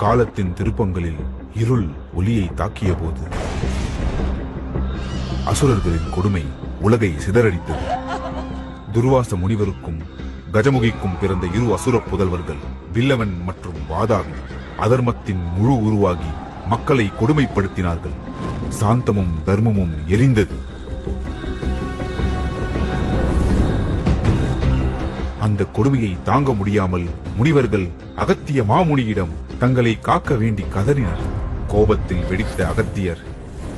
காலத்தின் திருப்பங்களில் இருள் ஒளியை தாக்கிய போது அசுரர்களின் கொடுமை உலகை சிதறடித்தது. துர்வாச முனிவருக்கும் கஜமுகிக்கும் பிறந்த இரு அசுர புதல்வர்கள் வில்லவன் மற்றும் வாதாபி அதர்மத்தின் முழு உருவாகி மக்களை கொடுமைப்படுத்தினார்கள். சாந்தமும் தர்மமும் எரிந்தது. அந்த கொடுமையை தாங்க முடியாமல் முனிவர்கள் அகத்திய மாமுனியிடம் தங்களை காக்க வேண்டி கதறினர். கோபத்தில் வெடித்த அகத்தியர்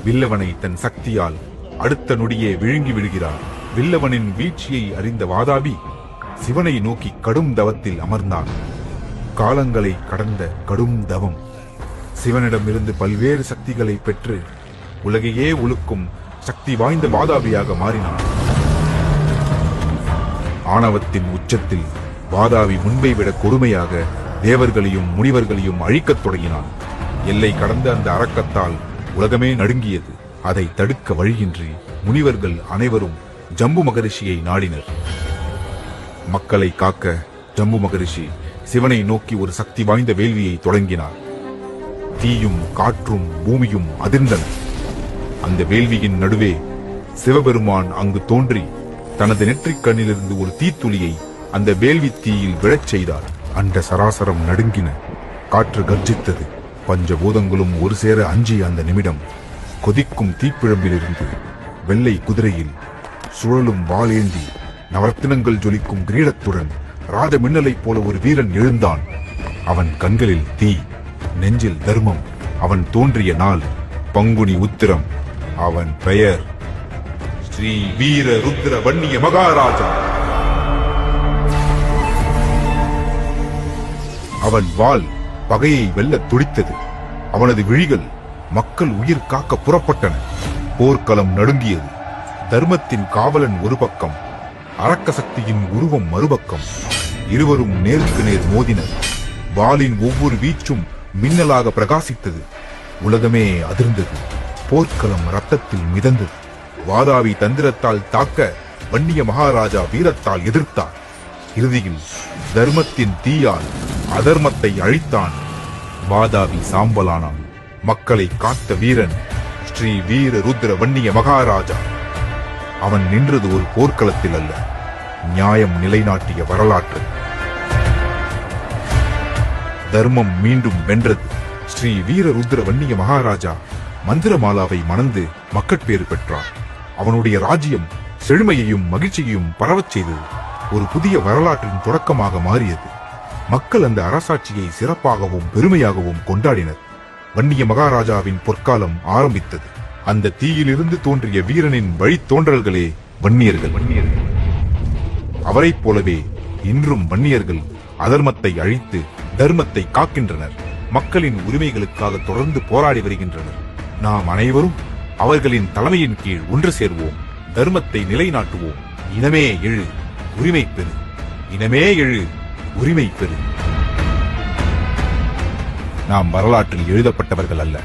வில்லவனை தன் சக்தியால் அடுத்த நொடியே விழுங்கி விடுகிறார். வில்லவனின் வீழ்ச்சியை அறிந்த வாதாபி சிவனை நோக்கி கடும் தவத்தில் அமர்ந்தான். காலங்களை கடந்த கடும் தவம். சிவனிடமிருந்து பல்வேறு சக்திகளை பெற்று உலகையே உலுக்கும் சக்தி வாய்ந்த வாதாபியாக மாறினான். ஆணவத்தின் உச்சத்தில் வாதாபி முன்பை விட கொடுமையாக தேவர்களையும் முனிவர்களையும் அழிக்கத் தொடங்கினான். எல்லை கடந்த அந்த அரக்கத்தால் உலகமே நடுங்கியது. அதை தடுக்க வழியின்றி முனிவர்கள் அனைவரும் ஜம்பு மகரிஷியை நாடினர். மக்களை காக்க ஜம்பு மகரிஷி சிவனை நோக்கி ஒரு சக்தி வாய்ந்த வேள்வியை தொடங்கினார். தீயும் காற்றும் பூமியும் அதிர்ந்தன. அந்த வேள்வியின் நடுவே சிவபெருமான் அங்கு தோன்றி தனது நெற்றிக் கண்ணிலிருந்து ஒரு தீத்துளியை அந்த வேள்வி தீயில் விழச் செய்தார். அண்ட சராசரம் நடுங்கின. காற்று கர்ஜித்தது. பஞ்சபூதங்களும் ஒரு சேர அஞ்சிய அந்த நிமிடம் கொதிக்கும் தீப்பிழம்பிலிருந்து வெள்ளை குதிரையில் சுழலும் வாளேந்தி நவரத்தினங்கள் ஜொலிக்கும் கிரீடத்துடன் ராஜ மின்னலைப் போல ஒரு வீரன் எழுந்தான். அவன் கண்களில் தீ, நெஞ்சில் தர்மம். அவன் தோன்றிய நாள் பங்குனி உத்திரம். அவன் பெயர் ஸ்ரீ வீர ருத்ர வன்னிய மகாராஜா. அவன் வாள் பகையை வெல்லத் துடித்தது. அவனது விழிகள் மக்கள் உயிர் காக்க புறப்பட்டன. போர்க்களம் நடுங்கியது. தர்மத்தின் காவலன் ஒரு பக்கம், அரக்க சக்தியின் உருவம் மறுபக்கம். இருவரும் நேருக்கு நேர் மோதினர். வாளின் ஒவ்வொரு வீச்சும் மின்னலாக பிரகாசித்தது. உலகமே அதிர்ந்தது. போர்க்களம் ரத்தத்தில் மிதந்தது. வாதாபி தந்திரத்தால் தாக்க வன்னிய மகாராஜா வீரத்தால் எதிர்த்தார். இறுதியில் தர்மத்தின் தீயால் அதர்மத்தை அழித்தான். வாதாபி சாம்பலானான். மக்களை காத்த வீரன் ஸ்ரீ வீர ருத்ர வன்னிய மகாராஜா. அவன் நின்றது ஒரு போர்க்களத்தில் அல்ல, நியாயம் நிலைநாட்டிய வரலாற்று. தர்மம் மீண்டும் வென்றது. ஸ்ரீ வீர ருத்ர வன்னிய மகாராஜா மந்திரமாலாவை மணந்து மக்கட்பேறு பெற்றார். அவனுடைய ராஜ்யம் செழுமையையும் மகிழ்ச்சியையும் பரவச் செய்தது. ஒரு புதிய வரலாற்றின் தொடக்கமாக மாறியது. மக்கள் அந்த அரசாட்சியை சிறப்பாகவும் பெருமையாகவும் கொண்டாடினர். வன்னிய மகாராஜாவின் பொற்காலம் ஆரம்பித்தது. அந்த தீயிலிருந்து தோன்றிய வீரனின் வழித்தோன்றல்களே வன்னியர்கள். அவரைப் போலவே இன்றும் வன்னியர்கள் அதர்மத்தை அழித்து தர்மத்தை காக்கின்றனர். மக்களின் உரிமைகளுக்காக தொடர்ந்து போராடி வருகின்றனர். நாம் அனைவரும் அவர்களின் தலைமையின் கீழ் ஒன்று சேர்வோம். தர்மத்தை நிலைநாட்டுவோம். இனமே எழு, உரிமை பெறு. இனமே எழு, உரிமை பெறு. நாம் வரலாற்றில் எழுதப்பட்டவர்கள் அல்ல,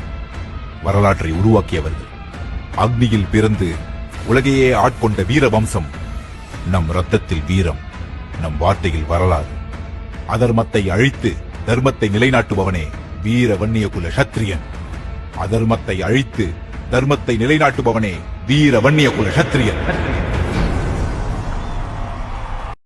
வரலாற்றை உருவாக்கியவர்கள். அக்னியில் பிறந்து உலகையே ஆட்கொண்ட வீர வம்சம். நம் ரத்தத்தில் வீரம், நம் வார்த்தையில் வரலாறு. அதர்மத்தை அழித்து தர்மத்தை நிலைநாட்டுபவனே வீர வன்னிய குல சத்திரியன். அதர்மத்தை அழித்து தர்மத்தை நிலைநாட்டுபவனே வீர வன்னிய குல சத்திரியன்.